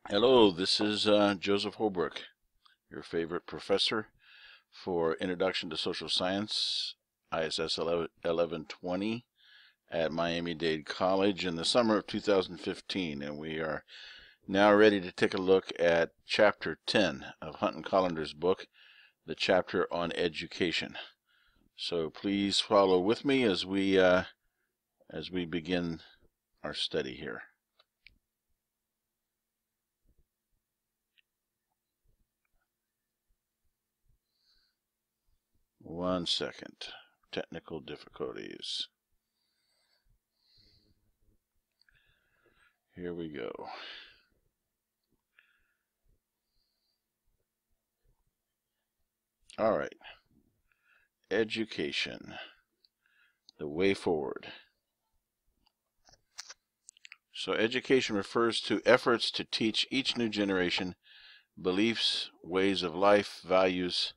Hello, this is Joseph Holbrook, your favorite professor for Introduction to Social Science, ISS 1120 at Miami-Dade College in the summer of 2015, and we are now ready to take a look at Chapter 10 of Hunt and Colander's book, the chapter on education. So please follow with me as we begin our study here. One second. Technical difficulties. Here we go. All right. Education. The way forward. So education refers to efforts to teach each new generation beliefs, ways of life, values,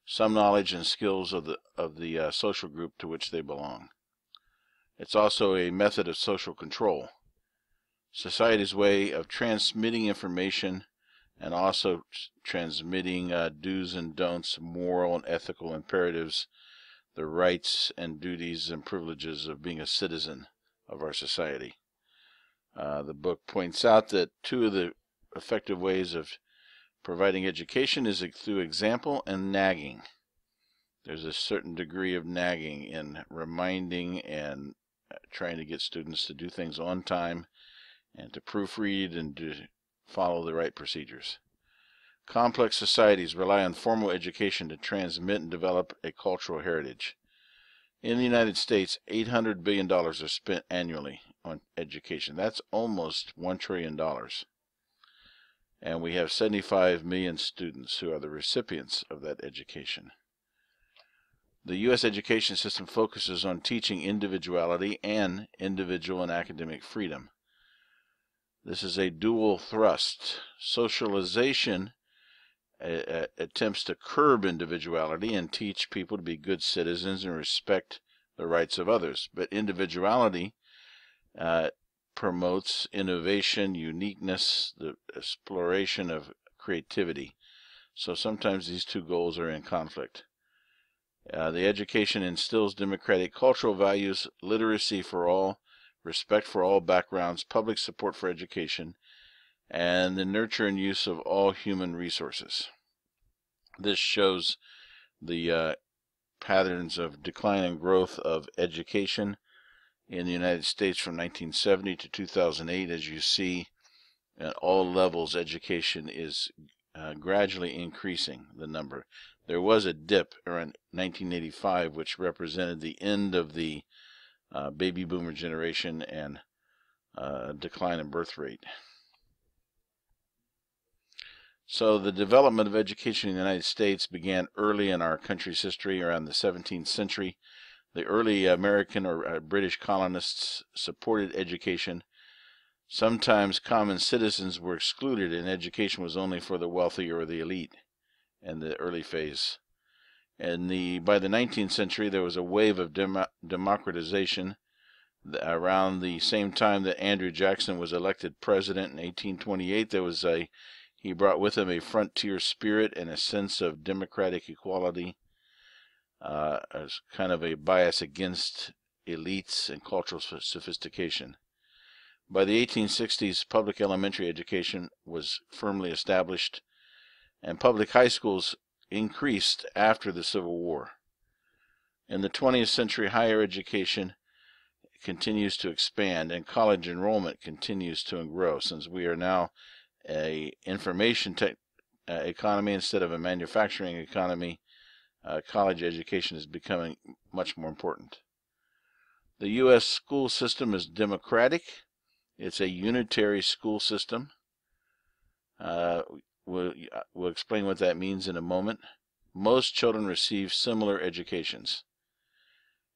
some knowledge and skills of the social group to which they belong. It's also a method of social control, society's way of transmitting information and also transmitting do's and don'ts, moral and ethical imperatives, the rights and duties and privileges of being a citizen of our society. The book points out that two of the effective ways of providing education is through example and nagging. There's a certain degree of nagging in reminding and trying to get students to do things on time and to proofread and to follow the right procedures. Complex societies rely on formal education to transmit and develop a cultural heritage. In the United States, $800 billion are spent annually on education. That's almost $1 trillion. And we have 75 million students who are the recipients of that education. The U.S. education system focuses on teaching individuality and individual and academic freedom. This is a dual thrust. Socialization attempts to curb individuality and teach people to be good citizens and respect the rights of others. But individuality promotes innovation, uniqueness, the exploration of creativity. So sometimes these two goals are in conflict. The education instills democratic cultural values, literacy for all, respect for all backgrounds, public support for education, and the nurture and use of all human resources. This shows the patterns of decline and growth of education in the United States from 1970 to 2008. As you see, at all levels, education is gradually increasing the number. There was a dip around 1985, which represented the end of the baby boomer generation and decline in birth rate. So the development of education in the United States began early in our country's history, around the 17th century. The early American or British colonists supported education. Sometimes common citizens were excluded, and education was only for the wealthy or the elite in the early phase. And by the 19th century, there was a wave of democratization. Around the same time that Andrew Jackson was elected president in 1828, he brought with him a frontier spirit and a sense of democratic equality, as kind of a bias against elites and cultural sophistication. By the 1860s, public elementary education was firmly established, and public high schools increased after the Civil War. In the 20th century, higher education continues to expand, and college enrollment continues to grow, since we are now a information economy instead of a manufacturing economy. College education is becoming much more important. The U.S. school system is democratic. It's a unitary school system. We'll explain what that means in a moment. Most children receive similar educations.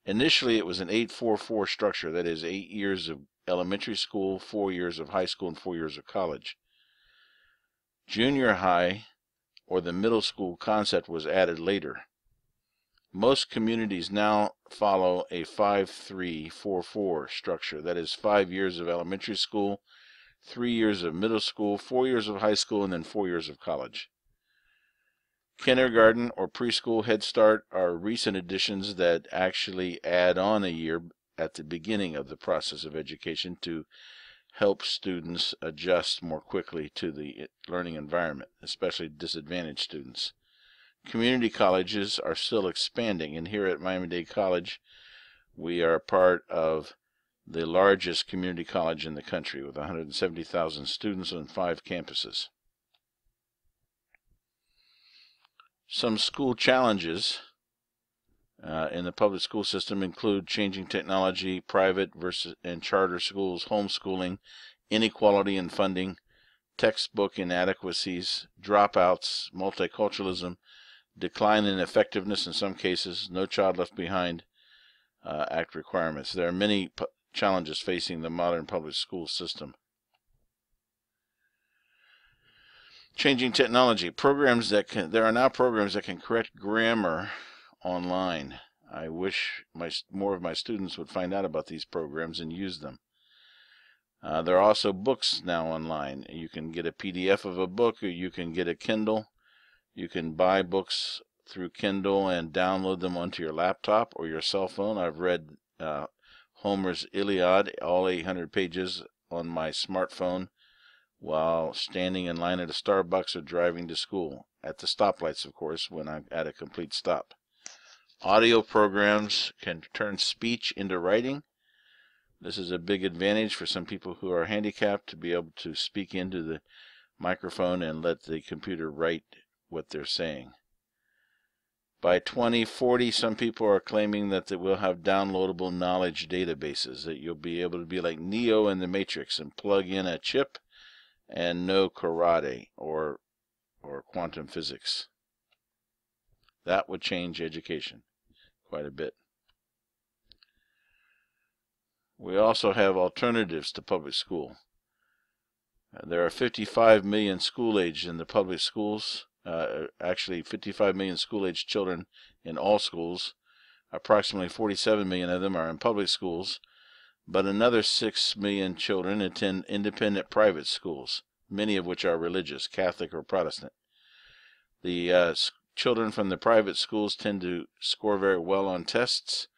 Initially, it was an 8-4-4 structure, that is 8 years of elementary school, 4 years of high school, and 4 years of college. Junior high, or the middle school concept, was added later. Most communities now follow a 5-3-4-4 structure, that is 5 years of elementary school, 3 years of middle school, 4 years of high school, and then 4 years of college. Kindergarten or preschool Head Start are recent additions that actually add on a year at the beginning of the process of education to help students adjust more quickly to the learning environment, especially disadvantaged students. Community colleges are still expanding, and here at Miami-Dade College, we are part of the largest community college in the country with 170,000 students on 5 campuses. Some school challenges in the public school system include changing technology, private versus and charter schools, homeschooling, inequality in funding, textbook inadequacies, dropouts, multiculturalism, decline in effectiveness in some cases, No Child Left Behind Act requirements. There are many challenges facing the modern public school system. Changing technology. There are now programs that can correct grammar online. I wish more of my students would find out about these programs and use them. There are also books now online. You can get a PDF of a book, or you can get a Kindle. You can buy books through Kindle and download them onto your laptop or your cell phone. I've read Homer's Iliad, all 800 pages, on my smartphone while standing in line at a Starbucks or driving to school. At the stoplights, of course, when I'm at a complete stop. Audio programs can turn speech into writing. This is a big advantage for some people who are handicapped to be able to speak into the microphone and let the computer write what they're saying. By 2040, some people are claiming that they will have downloadable knowledge databases, that you'll be able to be like Neo in the Matrix and plug in a chip and know karate or quantum physics. That would change education quite a bit. We also have alternatives to public school. There are 55 million school-aged in the public schools, actually 55 million school-aged children in all schools. Approximately 47 million of them are in public schools, but another 6 million children attend independent private schools, many of which are religious, Catholic or Protestant. The children from the private schools tend to score very well on tests.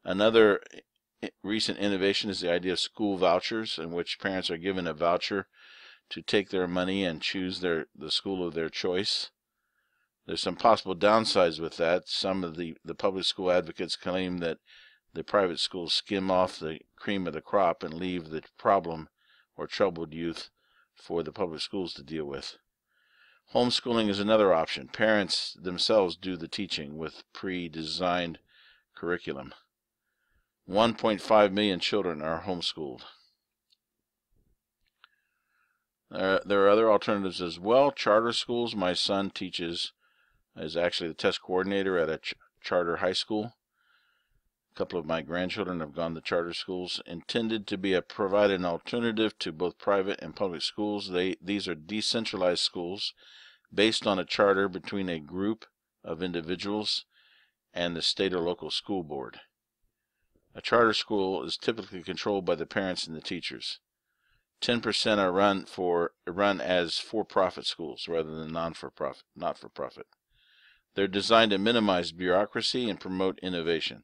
Another recent innovation is the idea of school vouchers, in which parents are given a voucher to take their money and choose the school of their choice. There's some possible downsides with that. Some of the public school advocates claim that the private schools skim off the cream of the crop and leave the problem or troubled youth for the public schools to deal with. Homeschooling is another option. Parents themselves do the teaching with pre-designed curriculum. 1.5 million children are homeschooled. There are other alternatives as well. Charter schools. My son is actually the test coordinator at a charter high school. A couple of my grandchildren have gone to charter schools, intended to provide an alternative to both private and public schools. These are decentralized schools based on a charter between a group of individuals and the state or local school board. A charter school is typically controlled by the parents and the teachers. 10% are run as for-profit schools rather than not-for-profit. They're designed to minimize bureaucracy and promote innovation.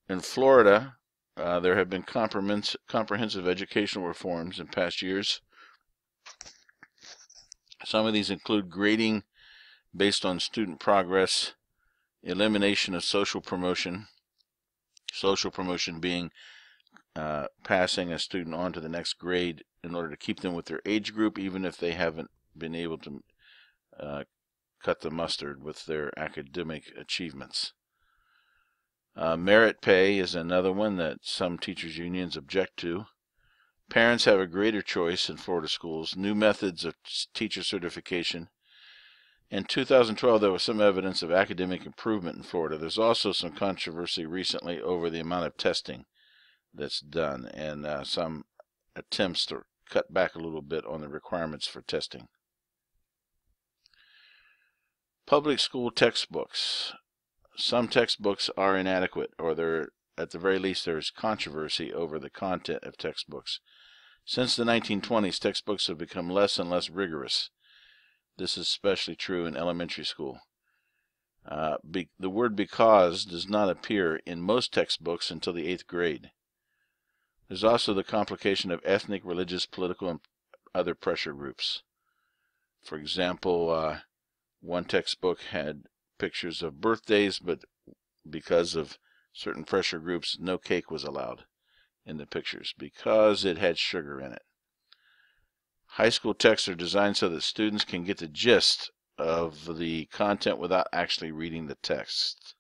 In Florida, there have been comprehensive educational reforms in past years. Some of these include grading based on student progress, elimination of social promotion being passing a student on to the next grade in order to keep them with their age group, even if they haven't been able to cut the mustard with their academic achievements. Merit pay is another one that some teachers' unions object to. Parents have a greater choice in Florida schools. New methods of teacher certification. In 2012, there was some evidence of academic improvement in Florida. There's also some controversy recently over the amount of testing that's done and some attempts to cut back a little bit on the requirements for testing. Public school textbooks. some textbooks are inadequate, or at the very least there is controversy over the content of textbooks. Since the 1920s, textbooks have become less and less rigorous. This is especially true in elementary school. The word because does not appear in most textbooks until the 8th grade. There's also the complication of ethnic, religious, political, and other pressure groups. For example, one textbook had pictures of birthdays, but because of certain pressure groups, no cake was allowed in the pictures because it had sugar in it. High school texts are designed so that students can get the gist of the content without actually reading the text,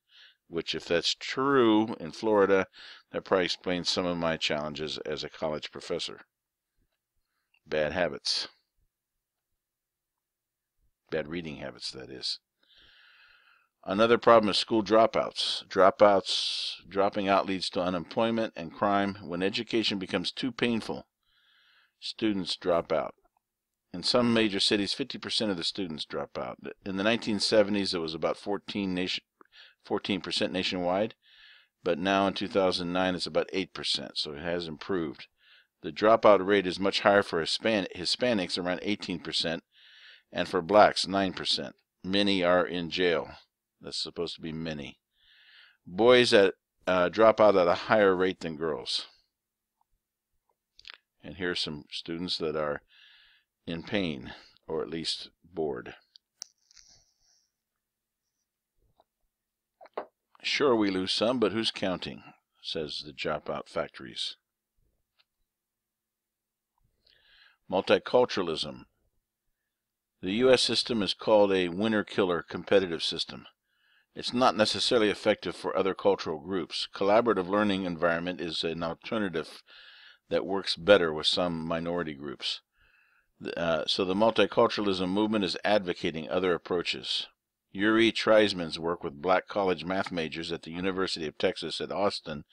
which, if that's true in Florida, that probably explains some of my challenges as a college professor. Bad habits. Bad reading habits, that is. Another problem is school dropouts. Dropping out leads to unemployment and crime. When education becomes too painful, students drop out. In some major cities, 50% of the students drop out. In the 1970s, it was about 14% nationwide, but now in 2009, it's about 8%, so it has improved. The dropout rate is much higher for Hispanics, around 18%, and for blacks, 9%. Many are in jail. That's supposed to be many. Boys drop out at a higher rate than girls. And here's some students that are in pain, or at least bored. Sure, we lose some, but who's counting, says the dropout factories. Multiculturalism. The U.S. system is called a winner-killer competitive system. It's not necessarily effective for other cultural groups. Collaborative learning environment is an alternative that works better with some minority groups. So the multiculturalism movement is advocating other approaches. Yuri Treisman's work with black college math majors at the University of Texas at Austin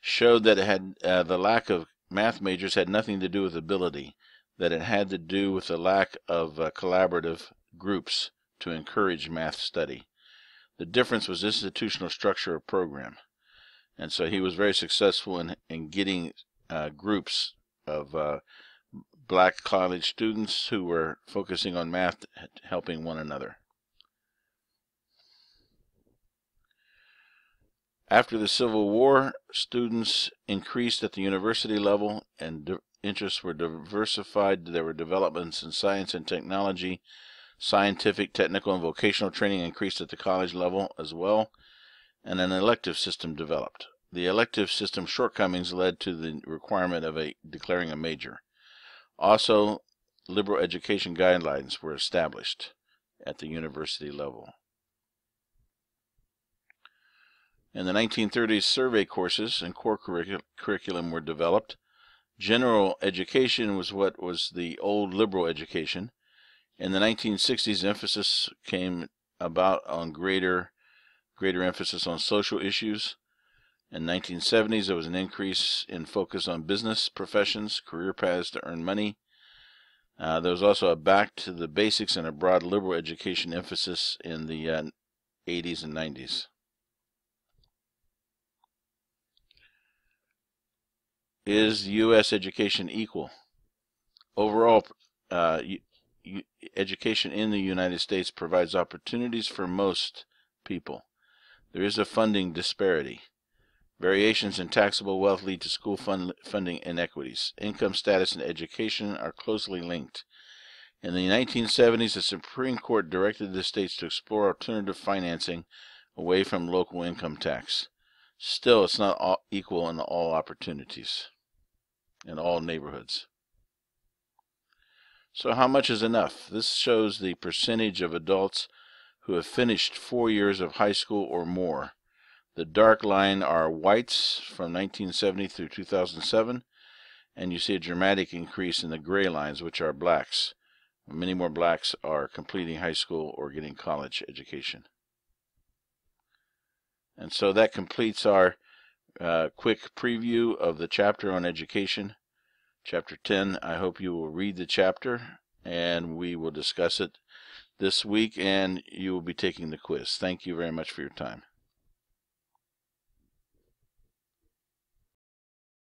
showed that the lack of math majors had nothing to do with ability, that it had to do with the lack of collaborative groups to encourage math study. The difference was institutional structure of program. And so he was very successful in getting groups of black college students who were focusing on math, helping one another. After the Civil War, students increased at the university level and interests were diversified. There were developments in science and technology. Scientific, technical, and vocational training increased at the college level as well, and an elective system developed. The elective system shortcomings led to the requirement of declaring a major. Also, liberal education guidelines were established at the university level. In the 1930s, survey courses and core curriculum were developed. General education was what was the old liberal education. In the 1960s, emphasis came about on greater emphasis on social issues. In the 1970s, there was an increase in focus on business professions, career paths to earn money. There was also a back to the basics and a broad liberal education emphasis in the 80s and 90s. Is U.S. education equal? Overall, education in the United States provides opportunities for most people. There is a funding disparity. Variations in taxable wealth lead to school funding inequities. Income status and education are closely linked. In the 1970s, the Supreme Court directed the states to explore alternative financing away from local income tax. Still, it's not equal in all opportunities, in all neighborhoods. So how much is enough? This shows the percentage of adults who have finished 4 years of high school or more. The dark line are whites from 1970 through 2007, and you see a dramatic increase in the gray lines, which are blacks. Many more blacks are completing high school or getting college education. And so that completes our quick preview of the chapter on education. Chapter 10, I hope you will read the chapter, and we will discuss it this week, and you will be taking the quiz. Thank you very much for your time.